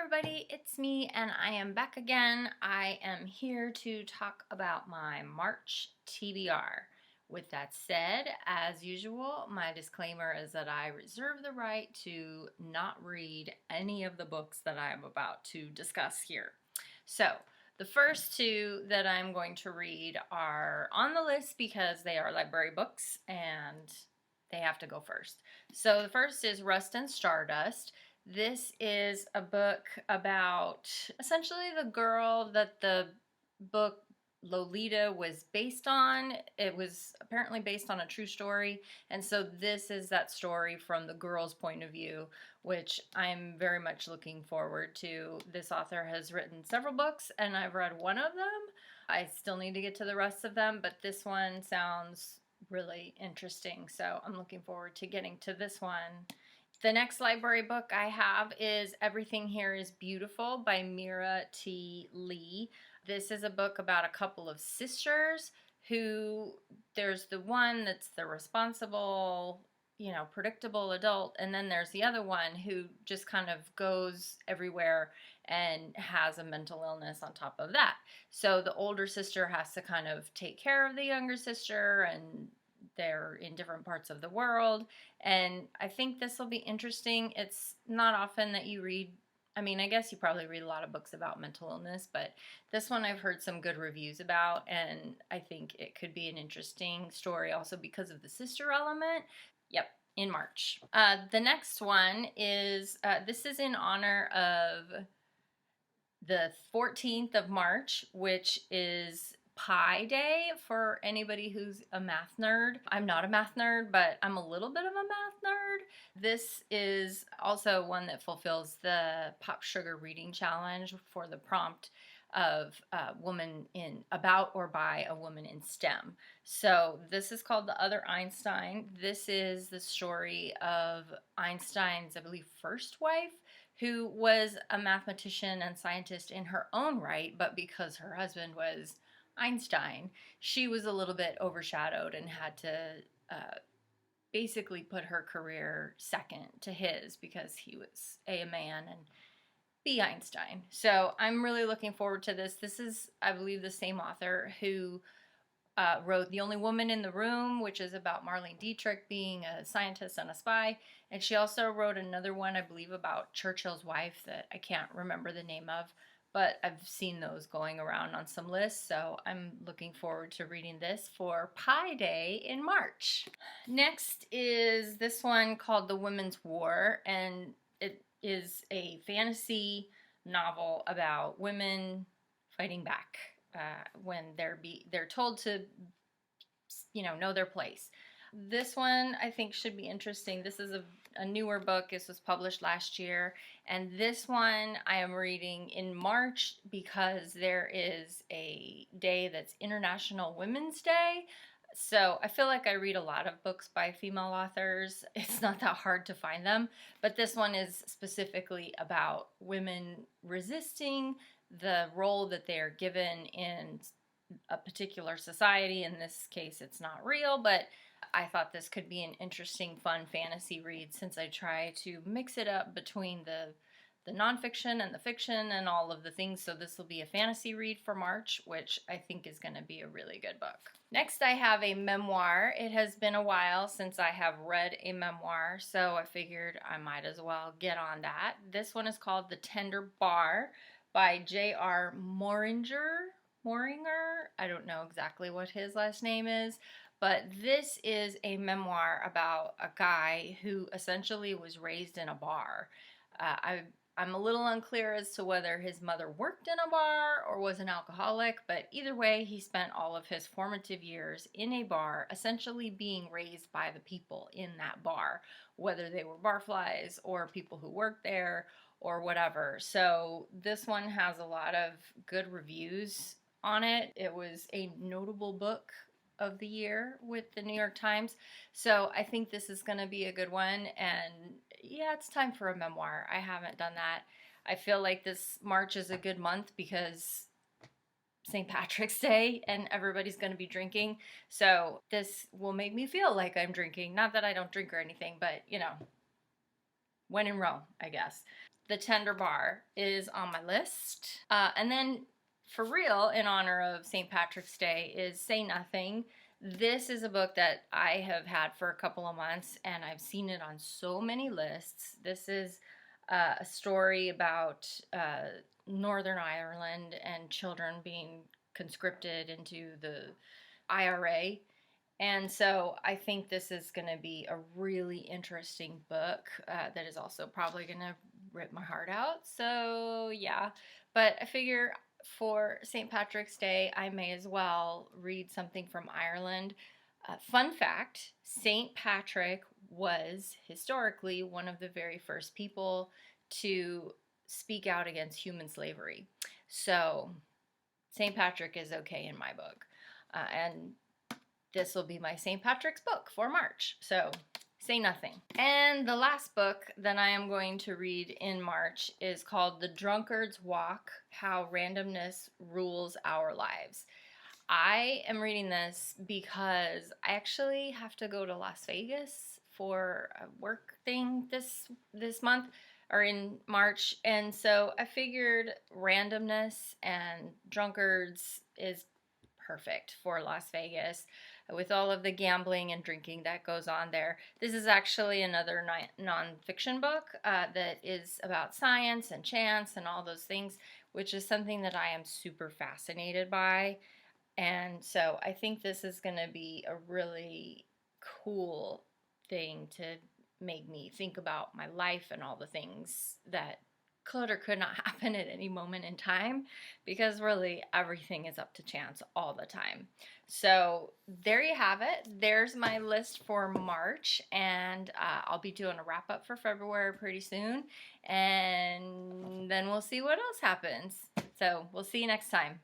everybody, it's me and I am back again. I am here to talk about my March TBR. With that said, as usual, my disclaimer is that I reserve the right to not read any of the books that I am about to discuss here. So, the first two that I'm going to read are on the list because they are library books and they have to go first. So, the first is Rust and Stardust. This is a book about essentially the girl that the book Lolita was based on. It was apparently based on a true story, and so this is that story from the girl's point of view, which I'm very much looking forward to. This author has written several books, and I've read one of them. I still need to get to the rest of them, but this one sounds really interesting, so I'm looking forward to getting to this one. The next library book I have is Everything Here is Beautiful by Mira T. Lee. This is a book about a couple of sisters who, there's the one that's the responsible, predictable adult, and then there's the other one who just kind of goes everywhere and has a mental illness on top of that. So the older sister has to kind of take care of the younger sister, and they're in different parts of the world, and I think this will be interesting. It's not often that you read, I guess you probably read a lot of books about mental illness, but this one I've heard some good reviews about, and I think it could be an interesting story also because of the sister element. Yep, in March. The next one is, this is in honor of the 14th of March, which is Pi Day for anybody who's a math nerd. I'm not a math nerd, but I'm a little bit of a math nerd. This is also one that fulfills the Pop Sugar Reading Challenge for the prompt of woman in, about or by a woman in STEM. So this is called The Other Einstein. This is the story of Einstein's, I believe, first wife, who was a mathematician and scientist in her own right, but because her husband was Einstein, she was a little bit overshadowed and had to basically put her career second to his because he was A, man, and B, Einstein. So I'm really looking forward to this. This is, I believe, the same author who wrote The Only Woman in the Room, which is about Marlene Dietrich being a scientist and a spy. And she also wrote another one, I believe, about Churchill's wife that I can't remember the name of, but I've seen those going around on some lists, so I'm looking forward to reading this for Pi Day in March. Next is this one called The Women's War, and it is a fantasy novel about women fighting back when they're told to, know their place. This one I think should be interesting. This is a newer book. This was published last year, and this one I am reading in March because there is a day that's International Women's Day. So I feel like I read a lot of books by female authors. It's not that hard to find them, but this one is specifically about women resisting the role that they are given in a particular society. In this case, it's not real, but I thought this could be an interesting, fun fantasy read since I try to mix it up between the nonfiction and the fiction and all of the things. So this will be a fantasy read for March, which I think is going to be a really good book. Next, I have a memoir. It has been a while since I have read a memoir, so I figured I might as well get on that. This one is called The Tender Bar by J.R. Moehringer. I don't know exactly what his last name is, but this is a memoir about a guy who essentially was raised in a bar. I'm a little unclear as to whether his mother worked in a bar or was an alcoholic, but either way, he spent all of his formative years in a bar, essentially being raised by the people in that bar, whether they were barflies or people who worked there or whatever. So this one has a lot of good reviews on it. It was a notable book of the year with the New York Times. So I think this is going to be a good one. And yeah, it's time for a memoir. I haven't done that. I feel like this March is a good month because St. Patrick's Day and everybody's going to be drinking. So this will make me feel like I'm drinking. Not that I don't drink or anything, but when in Rome, I guess. The Tender Bar is on my list. And then, for real, in honor of St. Patrick's Day, is Say Nothing. This is a book that I have had for a couple of months, and I've seen it on so many lists. This is a story about Northern Ireland and children being conscripted into the IRA. And so I think this is going to be a really interesting book that is also probably going to rip my heart out. So yeah, but I figure for St. Patrick's Day, I may as well read something from Ireland. Fun fact, St. Patrick was historically one of the very first people to speak out against human slavery. So St. Patrick is okay in my book. And this will be my St. Patrick's book for March. So Say Nothing. And the last book that I am going to read in March is called The Drunkard's Walk: How Randomness Rules Our Lives. I am reading this because I actually have to go to Las Vegas for a work thing this month, or in March, and so I figured Randomness and Drunkards is perfect for Las Vegas with all of the gambling and drinking that goes on there. This is actually another nonfiction book that is about science and chance and all those things, which is something that I am super fascinated by. And so I think this is going to be a really cool thing to make me think about my life and all the things that could or could not happen at any moment in time, because really everything is up to chance all the time. So there you have it. There's my list for March, and I'll be doing a wrap up for February pretty soon, and then we'll see what else happens. So we'll see you next time.